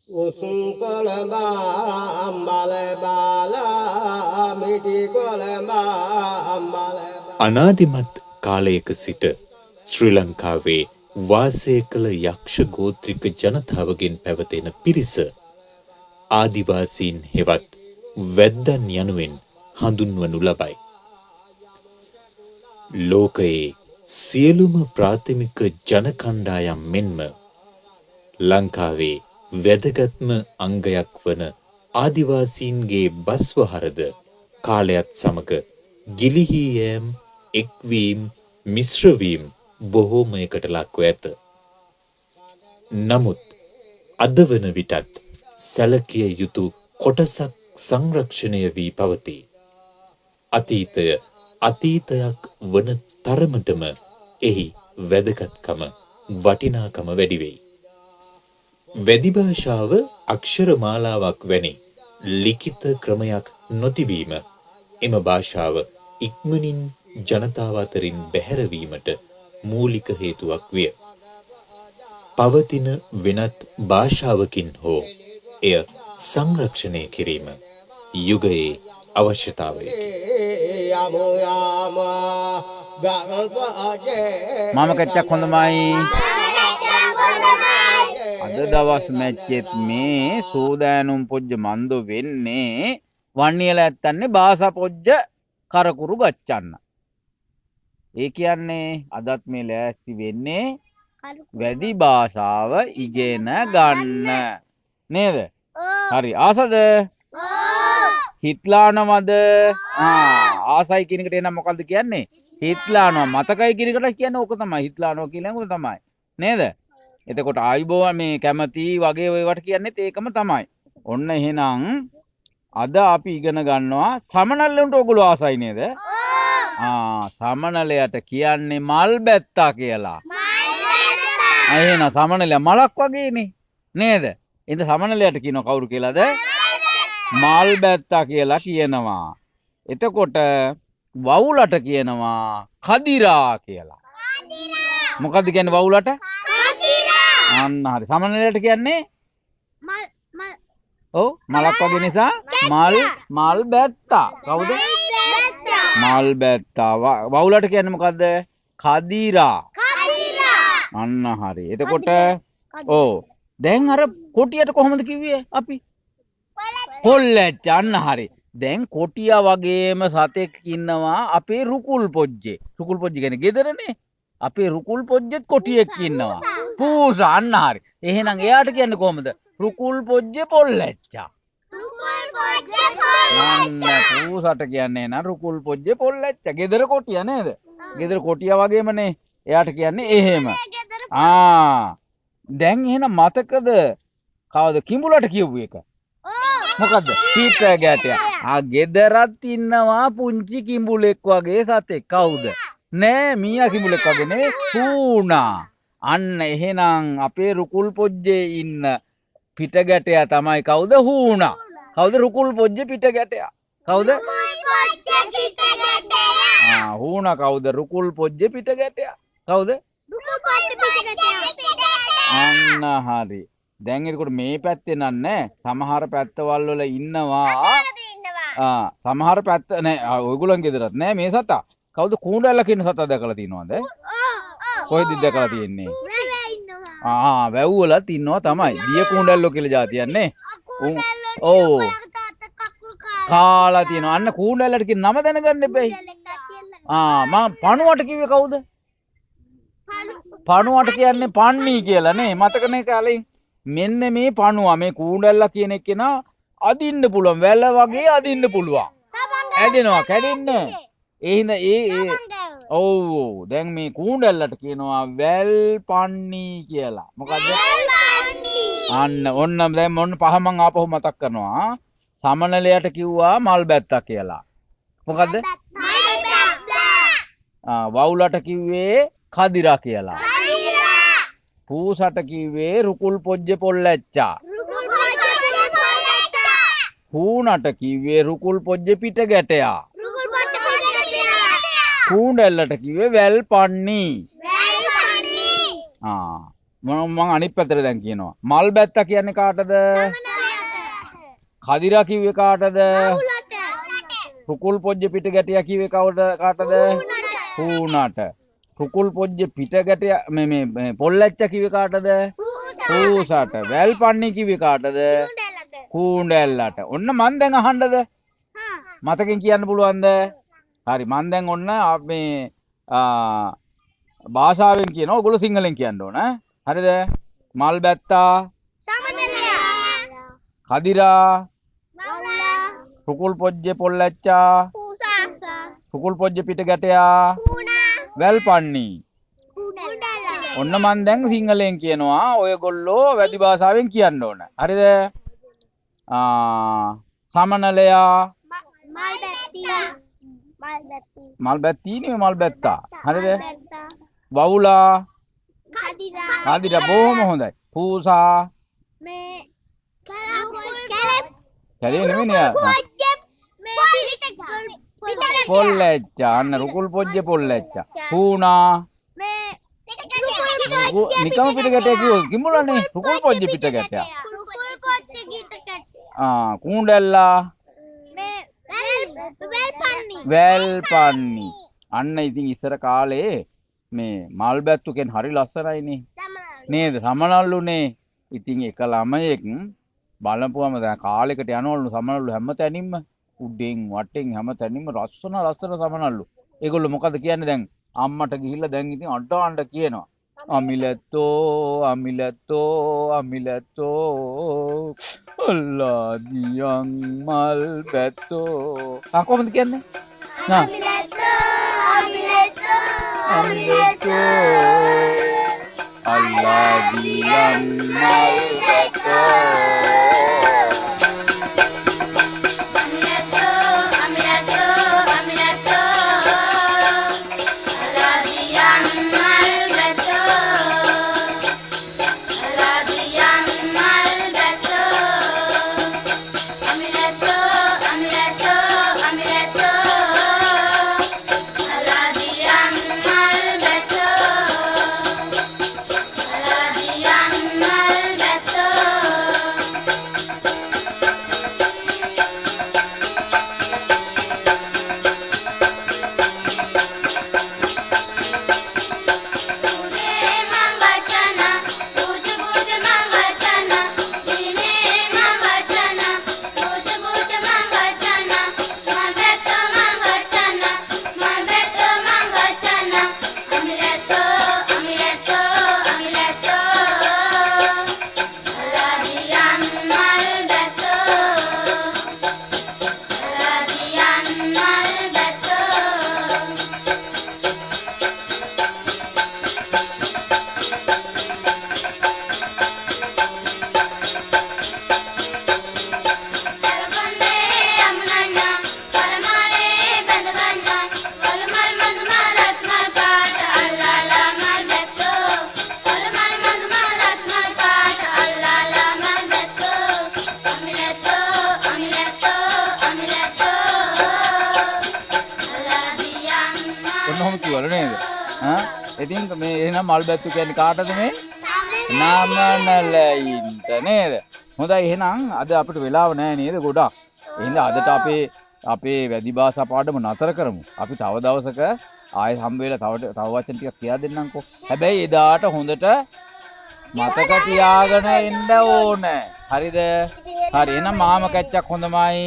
උසුම් කොළඹා අම්බල බාලා මිටි කොළඹා අම්බල අනාදිමත් කාලයක සිට ශ්‍රී ලංකාවේ වාසය කළ යක්ෂ ගෝත්‍රික ජනතාවගෙන් පැවතෙන පිරිස ආදිවාසීන් හෙවත් වැද්දන් යනුවෙන් හඳුන්වනු ලබයි. ලෝකයේ සියලුම ප්‍රාථමික ජන කණ්ඩායම් මෙන්ම ලංකාවේ වැදගත්ම අංගයක් වන ආදිවාසීන්ගේ බස්වහරද කාලයත් සමග ගිලිහී යෑම, එක්වීම්, මිශ්‍රවීම් බොහෝමයකට ලක්ව ඇත. නමුත් අද වන විටත් සැලකිය යුතු කොටසක් සංරක්ෂණය වී පවතී. අතීතය අතීතයක් වන තරමටම එහි වැදගත්කම වටිනාකම වැඩි වෙයි. වැදි භාෂාව අක්ෂර මාලාවක් වැනි ලිඛිත ක්‍රමයක් නොතිබීම එම භාෂාව ඉක්මනින් ජනතාව අතරින් බැහැරවීමට මූලික හේතුවක් විය. පවතින වෙනත් භාෂාවකින් හෝ එය සංරක්ෂණය කිරීම යුගයේ අවශ්‍යතාවයකි. මම කච්චක් හොඳමයි. අද දවස් මැච්චෙත් මේ සූදානුම් පොජ්ජ මන්දු වෙන්නේ වන්නියල ඇත්තන්නේ භාෂා පොජ්ජ කරකුරු ගච්ඡන්න. ඒ කියන්නේ අදත් මේ ලෑස්ති වෙන්නේ වැදි භාෂාව ඉගෙන ගන්න නේද? හරි ආසද? හිට්ලානවද? ආසයි කියන එකට එනම් මොකද්ද කියන්නේ? හිට්ලානවා මතකයි කියන එකට කියන්නේ ඕක තමයි. හිට්ලානවා කියන එක තමයි. නේද? එතකොට ආයිබෝවන් මේ කැමති වගේ ඔයවට කියන්නේත් ඒකම තමයි. ඔන්න එහෙනම් අද අපි ඉගෙන ගන්නවා සමනලෙන්ට ඔයගොල්ලෝ ආසයි නේද? සමනලයට කියන්නේ මල් බැත්තා කියලා. එහෙනම් සමනලයා මලක් වගේනේ නේද? ඉතින් සමනලයට කියනවා කවුරු කියලාද? මල් බැත්තා කියලා කියනවා. එතකොට වවුලට කියනවා කදිරා කියලා. මොකද්ද කියන්නේ වවුලට? අන්න හරි. සමනලයට කියන්නේ ඔව් මලක් වගේ නිසා මල් බැත්තා. කවුද? මල් බැත්තා. වවුලට කියන්නේ මොකද්ද? කදිරා. අන්න හරි. එතකොට ඔව් දැන් අර කොටියට කොහොමද කිව්වේ අපි? පොල්ලැච්ච. අන්න හරි. දැන් කොටියා වගේම සතෙක් ඉන්නවා අපේ රුකුල් පොජ්ජේ. රුකුල් පොජ්ජේ කියන්නේ ගෙදරනේ. අපේ රුකුල් පොජ්ජෙත් කොටියෙක් ඉන්නවා. පූසා. අන්න හරි. එහෙනම් එයාට කියන්නේ කොහොමද? රුකුල් පොජ්ජේ පොල්ලැච්චා. අන්න පූසට කියන්නේ නා රුකුල් පොජ්ජේ පොල්ලැච්චා. ගෙදර කොටියා නේද? ගෙදර කොටියා වගේමනේ. එයාට කියන්නේ එහෙම. දැන් එහෙනම් මතකද කවද කිඹුලට කියපු එක? මොකද්ද? පිට ගැටයා. ගෙදරත් ඉන්නවා පුංචි කිඹුලෙක් වගේ සතෙක්. කවුද? නෑ මීයා කිඹුලෙක් වගේ නෙවෙයි හූනා. අන්න එහෙනම් අපේ රුකුල් පොජ්ජේ ඉන්න පිට ගැටයා තමයි කවුද? හූනා. කවුද රුකුල් පොජ්ජේ පිට ගැටයා? කවුද? හූනා කවුද? රුකුල් පොජ්ජේ පිට ගැටයා. කවුද? අන්න හරි. දැන් එතකොට මේ පැත්තේ නන්නේ සමහර පැත්තවල් වල ඉන්නවා. සමහර පැත්ත නෑ ඔයගොල්ලන්ගේ ගෙදරත් නෑ මේ සතා. කවුද කූඩැල්ල කියන සතා දැකලා තියෙනවද? කොහෙද දැකලා තියෙන්නේ? වැව් වලත් ඉන්නවා තමයි. දිය කූඩැල්ලෝ කියලා જાතියක් නේ. ඔව්. කාලා තියෙනවා. අන්න කූඩැල්ලට කියන නම දැනගන්න එපැයි. මම පණුවට කිව්වේ කවුද? පණුවට කියන්නේ පන්නී කියලා නේ. මතකනේ කාලේ. මෙන්න මේ පණුවා මේ කූඩැල්ලා කියන එක නා අදින්න පුළුවන්. වැල වගේ අදින්න පුළුවන්. ඇදෙනවා කැඩෙන්නේ. ඒ හින්දා ඔව් දැන් මේ කූඩැල්ලට කියනවා වැල් පන්නී කියලා. මොකද්ද? අන්න ඔන්න දැන් මොන්න පහ මං ආපහු මතක් කරනවා. සමනලයට කිව්වා මල් බැත්තා කියලා. මොකද්ද? මල් බැත්තා. වවුලට කිව්වේ කදිරා කියලා. පූසට කිව්වේ රුකුල් පොජ්ජේ පොල්ලැච්චා. හූනට කිව්වේ රුකුල් පොජ්ජේ පිට ගැටයා. කූඩැල්ලට කිව්වේ වැල් පන්නී. මම අනිත් පැත්තට දැන් කියනවා. මල් බැත්තා කියන්නේ කාටද? කදිරා කිව්වේ කාටද? රුකුල් පොජ්ජ පිට ගැටියා කිව්වේ කාටද? පූණට. රුකුල් පොජ්ජ පිට ගැටියා මේ පොල්ලැච්ච කිව්වේ කාටද? පූසට. වැල්පන්නි කිව්වේ කාටද? කූණ්ඩැල්ලට. ඔන්න මන් දැන් අහන්නද? මතකෙන් කියන්න පුළුවන්ද? හරි මන් දැන් ඔන්න මේ භාෂාවෙන් කියනවා. ඔයගොල්ලෝ සිංහලෙන් කියන්න ඕන. හරිද? මල් බැත්තා, කදිරා, රුකුල් පොජ්ජ පොල්ලැච්චා, රුකුල් පොජ්ජ පිට ගැටයා, වැල්පන්නි. ඔන්න මන් දැන් සිංහලෙන් කියනවා. ඔයගොල්ලෝ වැදි භාෂාවෙන් කියන්න ඕන. හරිද? සමනලයා, මල් බැත්ති නෙමෙයි මල් බැත්තා. හරිද? වවුලා, කදිරා බොහොම හොඳයි. පූසා කැලේ නෙමෙයි නේ. පොල්ලැච්චා අන්න රුකුල් පොජ්ජ පොල්ලැච්චා. පූණා නිකම් පිට ගැටේ කිව්වොත් කිඹුලනේ රුකුල් පොජ්ජ පිට ගැටයා. කූණ්ඩැල්ලා වැල්පන්නි. අන්න ඉතින් ඉස්සර කාලේ මේ මල් බැත්තු කියන්නේ හරි ලස්සනයිනේ නේද? සමනල්ලුනේ. ඉතින් එක ළමයෙක් බලපුවම දැන් කාලෙකට යනවලු සමනල්ලු හැම තැනින්ම උඩෙන් වටෙන් හැම තැනින්ම ලස්සන සමනල්ලු. ඒගොල්ලෝ මොකද කියන්නේ දැන් අම්මට ගිහිල්ලා දැන් ඉතින් අඬ කියනවා. අමිලැත්තෝ අල්ලා දියන් මල් බැත්තෝ. කොහොමද කියන්නේ? අමිලැත්තෝ අල්ලා දියන් මල් බැත්තෝ. ඉතින් මේ එහෙනම් මල් බැත්තු කියන්නේ කාටද මේ? නමනලයින්ට නේද? හොඳයි එහෙනම් අද අපිට වෙලාව නැහැ නේද ගොඩක්. එහෙනම් අදට අපේ වැදි භාෂා පාඩම නතර කරමු. අපි තව දවසක ආයෙ හම්බ වෙලා තව වචන ටිකක් කියා දෙන්නම්කෝ. හැබැයි එදාට හොඳට මතක තියාගෙන එන්න ඕනේ. හරිද? හරි එහෙනම් මාම කැච්චක් හොඳමයි.